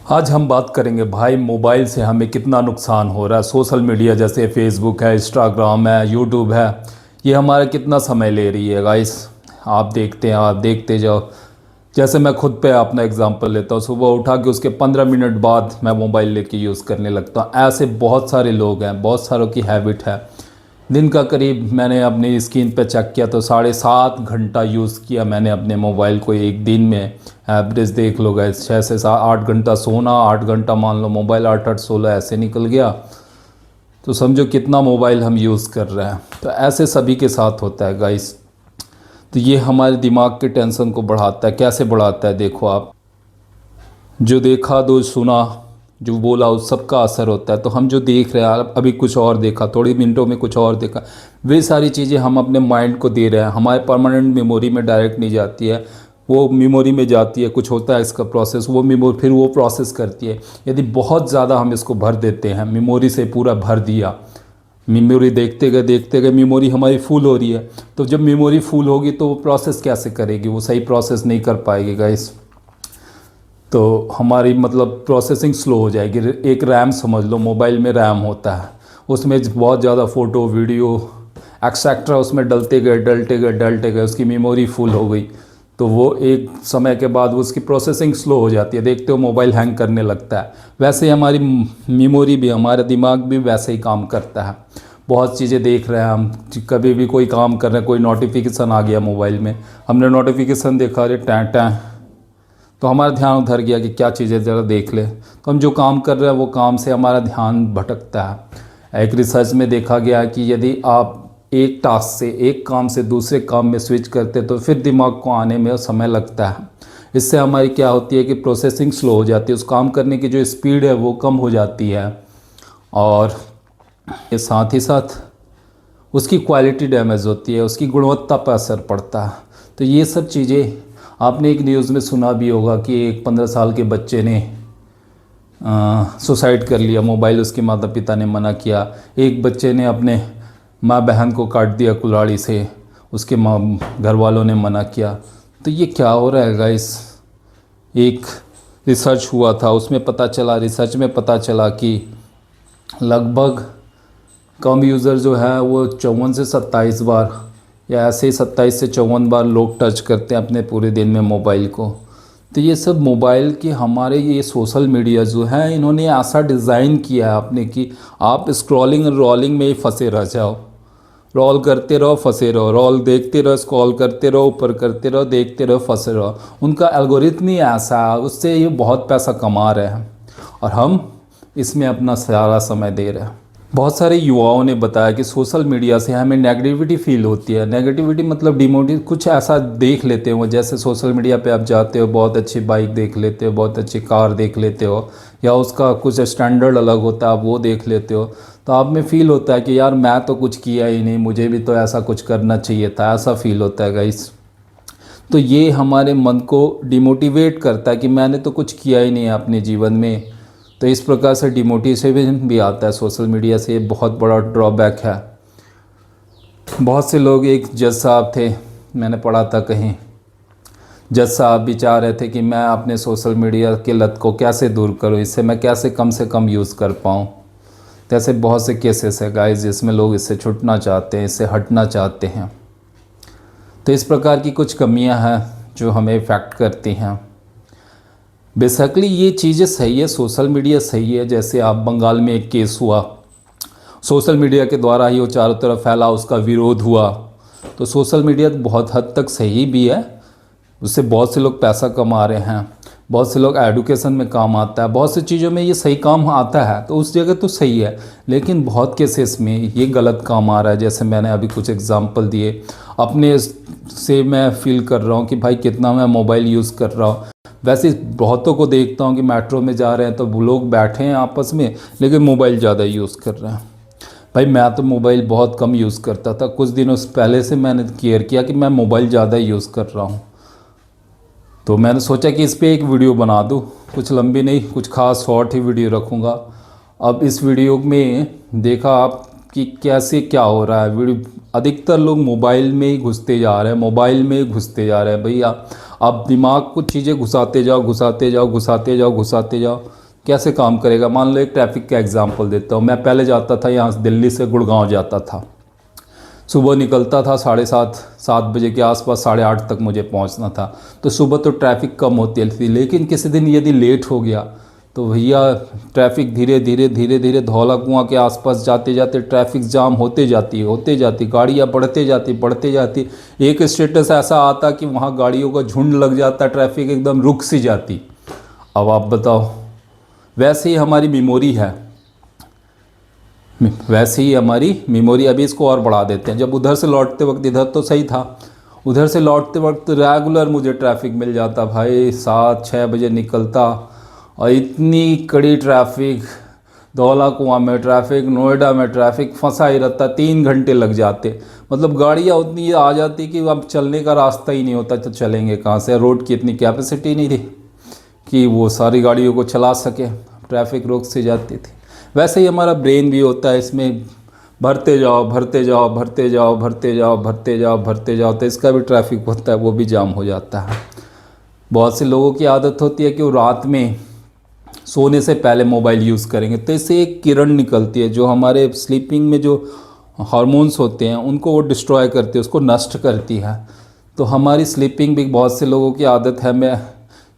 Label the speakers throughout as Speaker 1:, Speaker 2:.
Speaker 1: आज हम बात करेंगे भाई मोबाइल से हमें कितना नुकसान हो रहा है। सोशल मीडिया जैसे फेसबुक है, इंस्टाग्राम है, यूट्यूब है, ये हमारा कितना समय ले रही है गाइस। आप देखते हैं, आप देखते जाओ। जैसे मैं खुद पे अपना एग्जांपल लेता हूँ, सुबह उठा के उसके 15 मिनट बाद मैं मोबाइल लेके यूज़ करने लगता हूँ। ऐसे बहुत सारे लोग हैं, बहुत सारों की हैबिट है। दिन का करीब मैंने अपनी स्क्रीन पे चेक किया तो 7.5 घंटा यूज़ किया मैंने अपने मोबाइल को एक दिन में। एवरेज देख लो गए, 6 से 8 घंटा सोना, 8 घंटा मान लो मोबाइल, 8 8 16 ऐसे निकल गया। तो समझो कितना मोबाइल हम यूज़ कर रहे हैं। तो ऐसे सभी के साथ होता है गाइस। तो ये हमारे दिमाग के टेंशन को बढ़ाता है। कैसे बढ़ाता है देखो आप, जो देखा जो सुना जो बोला उस सब का असर होता है। तो हम जो देख रहे हैं, अभी कुछ और देखा, थोड़ी मिनटों में कुछ और देखा, वे सारी चीज़ें हम अपने माइंड को दे रहे हैं। हमारे परमानेंट मेमोरी में डायरेक्ट नहीं जाती है, वो मेमोरी में जाती है। कुछ होता है इसका प्रोसेस, वो मेमोरी फिर वो प्रोसेस करती है। यदि बहुत ज़्यादा हम इसको भर देते हैं, मेमोरी से पूरा भर दिया, मेमोरी देखते गए मेमोरी हमारी फुल हो रही है। तो जब मेमोरी फुल होगी तो वो प्रोसेस कैसे करेगी, वो सही प्रोसेस नहीं कर पाएगी गाइस। तो हमारी मतलब प्रोसेसिंग स्लो हो जाएगी। एक रैम समझ लो, मोबाइल में रैम होता है, उसमें बहुत ज़्यादा फ़ोटो वीडियो एक्सेट्रा उसमें डलते गए उसकी मेमोरी फुल हो गई। तो वो एक समय के बाद उसकी प्रोसेसिंग स्लो हो जाती है, देखते हो मोबाइल हैंग करने लगता है। वैसे ही हमारी मेमोरी भी, हमारा दिमाग भी वैसे ही काम करता है। बहुत चीज़ें देख रहे हैं हम, कभी भी कोई काम कर रहे हैं, कोई नोटिफिकेशन आ गया मोबाइल में, हमने नोटिफिकेशन देखा, अरे टैं टैं, तो हमारा ध्यान उधर गया कि क्या चीज़ें ज़रा देख ले। तो हम जो काम कर रहे हैं वो काम से हमारा ध्यान भटकता है। एक रिसर्च में देखा गया है कि यदि आप एक टास्क से, एक काम से दूसरे काम में स्विच करते तो फिर दिमाग को आने में समय लगता है। इससे हमारी क्या होती है कि प्रोसेसिंग स्लो हो जाती है, उस काम करने की जो स्पीड है वो कम हो जाती है, और ये साथ ही साथ उसकी क्वालिटी डैमेज होती है, उसकी गुणवत्ता पर असर पड़ता है। तो ये सब चीज़ें आपने एक न्यूज़ में सुना भी होगा कि एक 15 साल के बच्चे ने सुसाइड कर लिया, मोबाइल उसके माता पिता ने मना किया। एक बच्चे ने अपने माँ बहन को काट दिया कुल्हाड़ी से, उसके माँ घर वालों ने मना किया। तो ये क्या हो रहा है गाइस। एक रिसर्च हुआ था, उसमें पता चला, रिसर्च में पता चला कि लगभग कम यूज़र जो है वो 54 से 27 बार, या ऐसे ही 27 से 54 बार लोग टच करते हैं अपने पूरे दिन में मोबाइल को। तो ये सब मोबाइल के, हमारे ये सोशल मीडिया जो है, इन्होंने ऐसा डिज़ाइन किया है आपने कि आप स्क्रॉलिंग और रोलिंग में ही फंसे रह जाओ। रोल करते रहो, फंसे रहो, रोल देखते रहो, स्क्रॉल करते रहो, ऊपर करते रहो, देखते रहो, फंसे रहो। उनका एल्गोरिथम ही ऐसा है, उससे ये बहुत पैसा कमा रहे हैं और हम इसमें अपना सारा समय दे रहे हैं। बहुत सारे युवाओं ने बताया कि सोशल मीडिया से हमें नेगेटिविटी फील होती है। नेगेटिविटी मतलब डिमोटिव, कुछ ऐसा देख लेते हो, जैसे सोशल मीडिया पे आप जाते हो, बहुत अच्छी बाइक देख लेते हो, बहुत अच्छी कार देख लेते हो, या उसका कुछ स्टैंडर्ड अलग होता है, आप वो देख लेते हो। तो आप में फ़ील होता है कि यार मैं तो कुछ किया ही नहीं, मुझे भी तो ऐसा कुछ करना चाहिए था, ऐसा फ़ील होता है गाइस। तो ये हमारे मन को डिमोटिवेट करता है कि मैंने तो कुछ किया ही नहीं है अपने जीवन में। तो इस प्रकार से डिमोटिवेशन भी आता है सोशल मीडिया से, ये बहुत बड़ा ड्रॉबैक है। बहुत से लोग, एक जज साहब थे, मैंने पढ़ा था कहीं, जज साहब भी चाह रहे थे कि मैं अपने सोशल मीडिया के लत को कैसे दूर करूं, इससे मैं कैसे कम से कम यूज़ कर पाऊं। तो ऐसे बहुत से केसेस है गाइस जिसमें लोग इससे छूटना चाहते हैं, इससे हटना चाहते हैं। तो इस प्रकार की कुछ कमियां हैं जो हमें इफ़ेक्ट करती हैं। बेसिकली ये चीज़ें सही है, सोशल मीडिया सही है। जैसे आप बंगाल में एक केस हुआ, सोशल मीडिया के द्वारा ही वो चारों तरफ फैला, उसका विरोध हुआ। तो सोशल मीडिया बहुत हद तक सही भी है, उससे बहुत से लोग पैसा कमा रहे हैं, बहुत से लोग एडुकेशन में काम आता है, बहुत सी चीज़ों में ये सही काम आता है, तो उस जगह तो सही है। लेकिन बहुत केसेस में ये गलत काम आ रहा है। जैसे मैंने अभी कुछ एग्जांपल दिए, अपने से मैं फील कर रहा हूँ कि भाई कितना मैं मोबाइल यूज़ कर रहा हूँ। वैसे बहुतों को देखता हूँ कि मेट्रो में जा रहे हैं तो वो लोग बैठे हैं आपस में, लेकिन मोबाइल ज़्यादा यूज़ कर रहे हैं। भाई मैं तो मोबाइल बहुत कम यूज़ करता था, कुछ दिनों से पहले से मैंने केयर किया कि मैं मोबाइल ज़्यादा यूज़ कर रहा हूँ। तो मैंने सोचा कि इस पर एक वीडियो बना दूँ, कुछ लंबी नहीं, कुछ खास शॉर्ट ही वीडियो रखूँगा। अब इस वीडियो में देखा आप कि कैसे क्या हो रहा है। वीडियो, अधिकतर लोग मोबाइल में ही घुसते जा रहे हैं, मोबाइल में ही घुसते जा रहे हैं। भैया आप दिमाग को चीज़ें घुसाते जाओ घुसाते जाओ घुसाते जाओ घुसाते जाओ, कैसे काम करेगा। मान लो एक ट्रैफिक का एग्जांपल देता हूँ। मैं पहले जाता था यहाँ से, दिल्ली से गुड़गांव जाता था, सुबह निकलता था 7:30 बजे के आसपास, 8:30 तक मुझे पहुँचना था। तो सुबह तो ट्रैफिक कम होती थी, लेकिन किसी दिन यदि लेट हो गया तो भैया ट्रैफिक धीरे धीरे धीरे धीरे धौला कुआं के आसपास जाते जाते ट्रैफिक जाम होते जाती, गाड़ियाँ बढ़ते जाती। एक स्टेटस ऐसा आता कि वहाँ गाड़ियों का झुंड लग जाता, ट्रैफिक एकदम रुक सी जाती। अब आप बताओ, वैसे ही हमारी मेमोरी है, वैसे ही हमारी मेमोरी। अभी इसको और बढ़ा देते हैं। जब उधर से लौटते वक्त, इधर तो सही था, उधर से लौटते वक्त रेगुलर मुझे ट्रैफिक मिल जाता भाई। 7-6 बजे निकलता और इतनी कड़ी ट्रैफिक, धौला कुआं में ट्रैफिक, नोएडा में ट्रैफिक, फंसा ही रहता। 3 घंटे लग जाते। मतलब गाड़ियाँ उतनी आ जाती कि अब चलने का रास्ता ही नहीं होता, तो चलेंगे कहाँ से। रोड की इतनी कैपेसिटी नहीं थी कि वो सारी गाड़ियों को चला सके, ट्रैफिक रोक से जाती थी। वैसे ही हमारा ब्रेन भी होता है, इसमें भरते जाओ भरते जाओ भरते जाओ भरते जाओ भरते जाओ भरते जाओ, तो इसका भी ट्रैफिक होता है, वो भी जाम हो जाता है। बहुत से लोगों की आदत होती है कि वो रात में सोने से पहले मोबाइल यूज़ करेंगे, तो इससे एक किरण निकलती है जो हमारे स्लीपिंग में जो हार्मोन्स होते हैं उनको वो डिस्ट्रॉय करती है, उसको नष्ट करती है। तो हमारी स्लीपिंग भी, बहुत से लोगों की आदत है मैं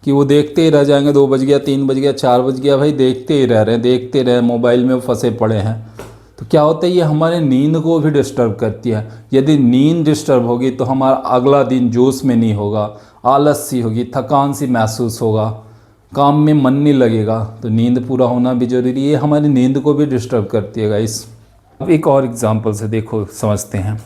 Speaker 1: कि वो देखते ही रह जाएंगे। 2 बज गया, 3 बज गया, 4 बज गया, भाई देखते ही रह रहे हैं, देखते रहे, मोबाइल में फंसे पड़े हैं। तो क्या होता है, ये हमारे नींद को भी डिस्टर्ब करती है। यदि नींद डिस्टर्ब होगी तो हमारा अगला दिन जोश में नहीं होगा, आलस सी होगी, थकान सी महसूस होगा, काम में मन नहीं लगेगा। तो नींद पूरा होना भी ज़रूरी है, हमारी नींद को भी डिस्टर्ब करती है गाइस। अब एक और एग्जांपल से देखो, समझते हैं।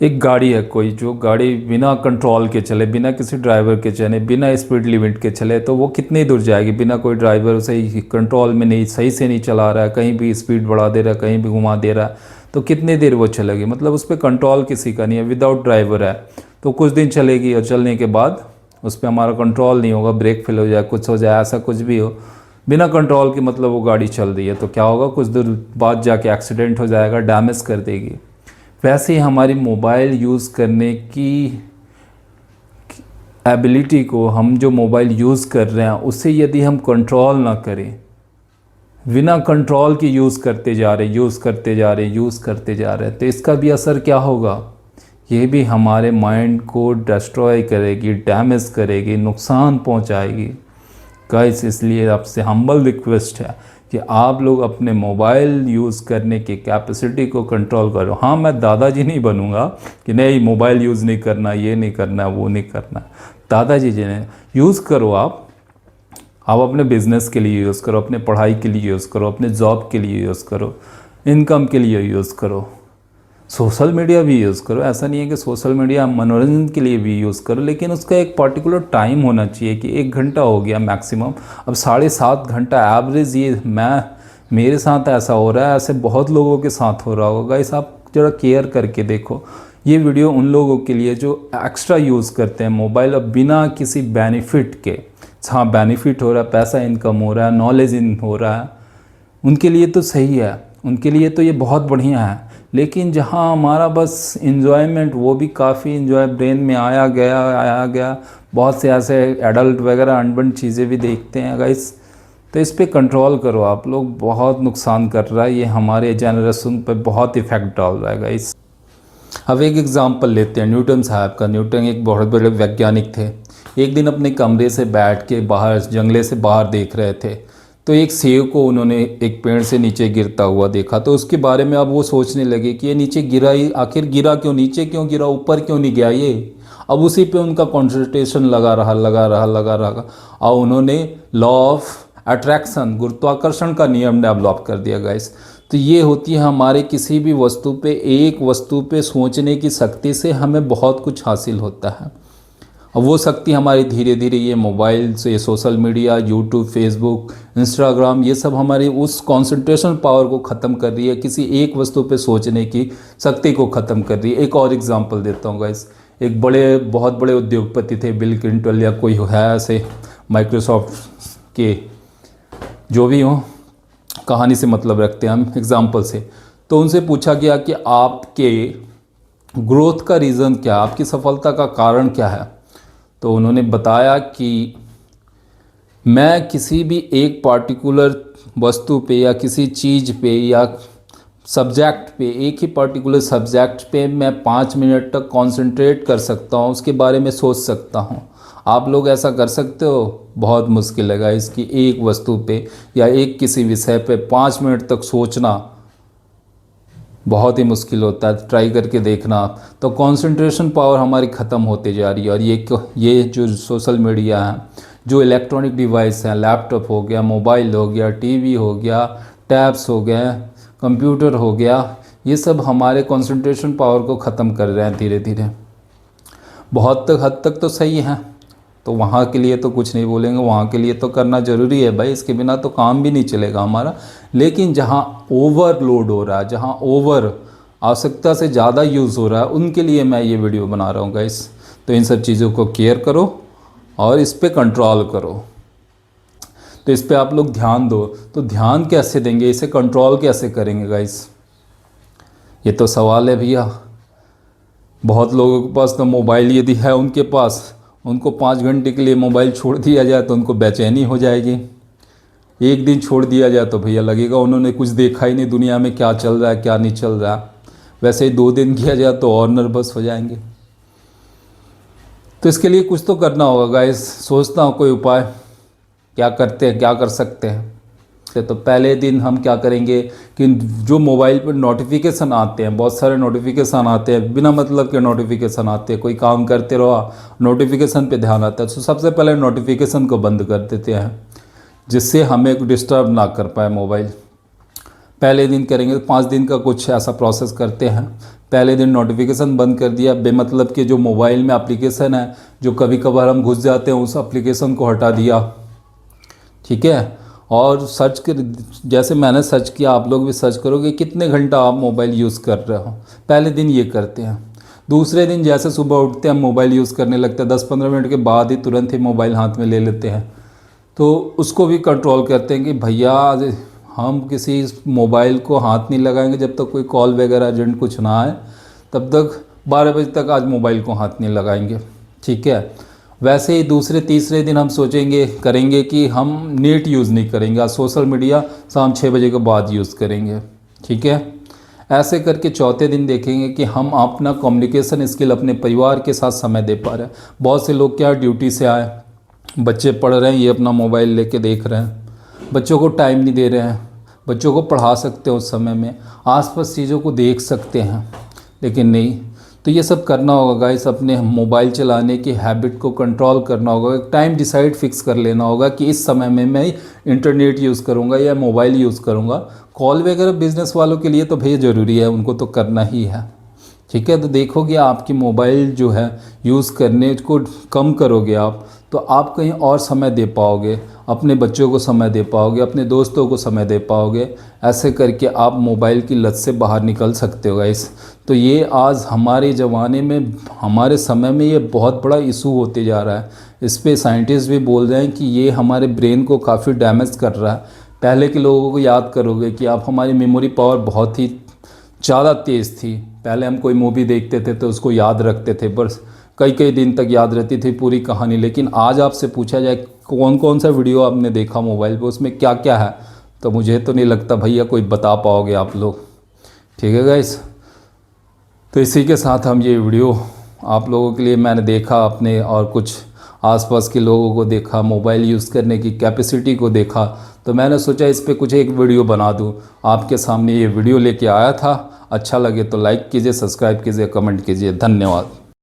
Speaker 1: एक गाड़ी है कोई, जो गाड़ी बिना कंट्रोल के चले, बिना किसी ड्राइवर के चले, बिना स्पीड लिमिट के चले, तो वो कितनी दूर जाएगी बिना कोई ड्राइवर सही कंट्रोल में नहीं, सही से नहीं चला रहा है, कहीं भी स्पीड बढ़ा दे रहा है, कहीं भी घुमा दे रहा है, तो कितनी देर वो चलेगी। मतलब उस पर कंट्रोल किसी का नहीं है, विदाउट ड्राइवर है तो कुछ दिन चलेगी, और चलने के बाद उस पर हमारा कंट्रोल नहीं होगा, ब्रेक फेल हो जाए, कुछ हो जाए, ऐसा कुछ भी हो, बिना कंट्रोल के मतलब वो गाड़ी चल रही है, तो क्या होगा, कुछ देर बाद जाके एक्सीडेंट हो जाएगा, डैमेज कर देगी। वैसे ही हमारी मोबाइल यूज़ करने की एबिलिटी को, हम जो मोबाइल यूज़ कर रहे हैं उसे यदि हम कंट्रोल ना करें, बिना कंट्रोल के यूज़ करते जा रहे तो इसका भी असर क्या होगा, ये भी हमारे माइंड को डिस्ट्रॉय करेगी, डैमेज करेगी, नुकसान पहुंचाएगी। गाइस, इसलिए आपसे हम्बल रिक्वेस्ट है कि आप लोग अपने मोबाइल यूज़ करने की कैपेसिटी को कंट्रोल करो। हाँ, मैं दादाजी नहीं बनूंगा कि नहीं मोबाइल यूज़ नहीं करना, ये नहीं करना, वो नहीं करना। दादाजी जी ने यूज़ करो, आप अपने बिज़नेस के लिए यूज़ करो, अपने पढ़ाई के लिए यूज़ करो, अपने जॉब के लिए यूज़ करो, इनकम के लिए यूज़ करो, सोशल मीडिया भी यूज़ करो। ऐसा नहीं है कि सोशल मीडिया मनोरंजन के लिए भी यूज़ करो, लेकिन उसका एक पर्टिकुलर टाइम होना चाहिए कि 1 घंटा हो गया मैक्सिमम। अब 7.5 घंटा एवरेज, ये मेरे साथ ऐसा हो रहा है, ऐसे बहुत लोगों के साथ हो रहा होगा। इस आप ज़रा केयर करके देखो। ये वीडियो उन लोगों के लिए जो एक्स्ट्रा यूज़ करते हैं मोबाइल, अब बिना किसी बेनिफिट के। हाँ, बेनिफिट हो रहा है, पैसा इनकम हो रहा है, नॉलेज इन हो रहा है, उनके लिए तो सही है, उनके लिए तो ये बहुत बढ़िया है। लेकिन जहाँ हमारा बस इन्जॉयमेंट, वो भी काफ़ी इन्जॉय ब्रेन में आया गया, बहुत से ऐसे एडल्ट वगैरह अनबन चीज़ें भी देखते हैं गाइस। तो इस पे कंट्रोल करो आप लोग, बहुत नुकसान कर रहा है ये, हमारे जनरेशन पे बहुत इफ़ेक्ट डाल रहा है गाइस। अब एक एग्जांपल लेते हैं न्यूटन साहब का। न्यूटन एक बहुत बड़े वैज्ञानिक थे। एक दिन अपने कमरे से बैठ के बाहर, जंगले से बाहर देख रहे थे, तो एक सेब को उन्होंने एक पेड़ से नीचे गिरता हुआ देखा। तो उसके बारे में अब वो सोचने लगे कि ये नीचे गिरा ही, आखिर गिरा क्यों, नीचे क्यों गिरा, ऊपर क्यों नहीं गया ये। अब उसी पे उनका कॉन्सेंट्रेशन लगा रहा और उन्होंने लॉ ऑफ अट्रैक्शन, गुरुत्वाकर्षण का नियम डेवलप कर दिया गाइस। तो ये होती है हमारे किसी भी वस्तु पे, एक वस्तु पे सोचने की शक्ति से हमें बहुत कुछ हासिल होता है। और वो शक्ति हमारी धीरे धीरे ये मोबाइल से, social media, YouTube, Facebook, Instagram, ये सब हमारी उस कंसंट्रेशन पावर को ख़त्म कर रही है, किसी एक वस्तु पे सोचने की शक्ति को ख़त्म कर रही है। एक और एग्जांपल देता हूँ गाइस। एक बहुत बड़े उद्योगपति थे, बिल क्लिंटन या कोई है ऐसे, माइक्रोसॉफ्ट के, जो भी हो, कहानी से मतलब रखते हैं हम एग्जाम्पल से। तो उनसे पूछा गया कि आपके ग्रोथ का रीज़न क्या, आपकी सफलता का कारण क्या है। तो उन्होंने बताया कि मैं किसी भी एक पार्टिकुलर वस्तु पे या किसी चीज़ पे या सब्जेक्ट पे, एक ही पर्टिकुलर सब्जेक्ट पे मैं 5 मिनट तक कंसंट्रेट कर सकता हूँ, उसके बारे में सोच सकता हूँ। आप लोग ऐसा कर सकते हो? बहुत मुश्किल है गाइस कि एक वस्तु पे या एक किसी विषय पे 5 मिनट तक सोचना बहुत ही मुश्किल होता है। ट्राई करके देखना आप। तो कंसंट्रेशन पावर हमारी ख़त्म होते जा रही है। और ये जो सोशल मीडिया है, जो इलेक्ट्रॉनिक डिवाइस हैं, लैपटॉप हो गया, मोबाइल हो गया, टीवी हो गया, टैब्स हो गए, कंप्यूटर हो गया, ये सब हमारे कंसंट्रेशन पावर को ख़त्म कर रहे हैं धीरे धीरे। बहुत हद तक तो सही है, तो वहाँ के लिए तो कुछ नहीं बोलेंगे, वहाँ के लिए तो करना ज़रूरी है भाई, इसके बिना तो काम भी नहीं चलेगा हमारा। लेकिन जहाँ ओवरलोड हो रहा है, जहाँ ओवर आवश्यकता से ज़्यादा यूज़ हो रहा है, उनके लिए मैं ये वीडियो बना रहा हूँ गाइस। तो इन सब चीज़ों को केयर करो और इस पर कंट्रोल करो। तो इस पे आप लोग ध्यान दो। तो ध्यान कैसे देंगे, इसे कंट्रोल कैसे करेंगे गाइस, ये तो सवाल है भैया। बहुत लोगों के पास तो मोबाइल यदि है उनके पास, उनको 5 घंटे के लिए मोबाइल छोड़ दिया जाए तो उनको बेचैनी हो जाएगी। एक दिन छोड़ दिया जाए तो भैया लगेगा उन्होंने कुछ देखा ही नहीं दुनिया में, क्या चल रहा है क्या नहीं चल रहा। वैसे ही 2 दिन किया जाए तो और नर्वस हो जाएंगे। तो इसके लिए कुछ तो करना होगा गाइस। सोचता हूँ कोई उपाय क्या करते हैं, क्या कर सकते हैं। तो पहले दिन हम क्या करेंगे कि जो मोबाइल पर नोटिफिकेशन आते हैं, बहुत सारे नोटिफिकेशन आते हैं, बिना मतलब के नोटिफिकेशन आते हैं, कोई काम करते रहो नोटिफिकेशन पे ध्यान आता है, तो सबसे पहले नोटिफिकेशन को बंद कर देते हैं, जिससे हमें डिस्टर्ब ना कर पाए मोबाइल। पहले दिन करेंगे, 5 दिन का कुछ ऐसा प्रोसेस करते हैं। पहले दिन नोटिफिकेशन बंद कर दिया, बेमतलब के जो मोबाइल में एप्लीकेशन है, जो कभी कभार हम घुस जाते हैं, उस एप्लीकेशन को हटा दिया, ठीक है। और सर्च कर, जैसे मैंने सर्च किया आप लोग भी सर्च करोगे कितने घंटा आप मोबाइल यूज़ कर रहे हो। पहले दिन ये करते हैं। दूसरे दिन जैसे सुबह उठते हैं मोबाइल यूज़ करने लगते हैं, 10-15 मिनट के बाद ही तुरंत ही मोबाइल हाथ में ले लेते हैं। तो उसको भी कंट्रोल करते हैं कि भैया हम किसी मोबाइल को हाथ नहीं लगाएंगे जब तक कोई कॉल वगैरह अर्जेंट कुछ ना आए, तब तक 12 बजे तक आज मोबाइल को हाथ नहीं लगाएंगे, ठीक है। वैसे ही दूसरे तीसरे दिन हम करेंगे कि हम नेट यूज़ नहीं करेंगे, आज सोशल मीडिया शाम 6 बजे के बाद यूज़ करेंगे, ठीक है। ऐसे करके चौथे दिन देखेंगे कि हम अपना कम्युनिकेशन स्किल अपने परिवार के साथ समय दे पा रहे हैं। बहुत से लोग क्या ड्यूटी से आए, बच्चे पढ़ रहे हैं, ये अपना मोबाइल लेके देख रहे हैं, बच्चों को टाइम नहीं दे रहे हैं। बच्चों को पढ़ा सकते हैं उस समय में, आसपास चीज़ों को देख सकते हैं, लेकिन नहीं। तो ये सब करना होगा गाइस, अपने मोबाइल चलाने की हैबिट को कंट्रोल करना होगा। एक टाइम डिसाइड फिक्स कर लेना होगा कि इस समय में मैं इंटरनेट यूज़ करूँगा या मोबाइल यूज़ करूँगा। कॉल वगैरह बिज़नेस वालों के लिए तो भैया ज़रूरी है, उनको तो करना ही है, ठीक है। तो देखोगे आपकी मोबाइल जो है यूज़ करने को कम करोगे आप, तो आप कहीं और समय दे पाओगे, अपने बच्चों को समय दे पाओगे, अपने दोस्तों को समय दे पाओगे। ऐसे करके आप मोबाइल की लत से बाहर निकल सकते हो गाइस। तो ये आज हमारे ज़माने में, हमारे समय में ये बहुत बड़ा इशू होते जा रहा है। इस पे साइंटिस्ट भी बोल रहे हैं कि ये हमारे ब्रेन को काफ़ी डैमेज कर रहा है। पहले के लोगों को याद करोगे कि आप, हमारी मेमोरी पावर बहुत ही ज़्यादा तेज़ थी। पहले हम कोई मूवी देखते थे तो उसको याद रखते थे, बस कई कई दिन तक याद रहती थी पूरी कहानी। लेकिन आज आपसे पूछा जाए कौन कौन सा वीडियो आपने देखा मोबाइल पे, उसमें क्या क्या है, तो मुझे तो नहीं लगता भैया कोई बता पाओगे आप लोग, ठीक है गाइस। तो इसी के साथ हम ये वीडियो आप लोगों के लिए मैंने देखा अपने, और कुछ आसपास के लोगों को देखा, मोबाइल यूज़ करने की कैपेसिटी को देखा, तो मैंने सोचा इस पे कुछ एक वीडियो बना दूं। आपके सामने ये वीडियो लेके आया था। अच्छा लगे तो लाइक कीजिए, सब्सक्राइब कीजिए, कमेंट कीजिए। धन्यवाद।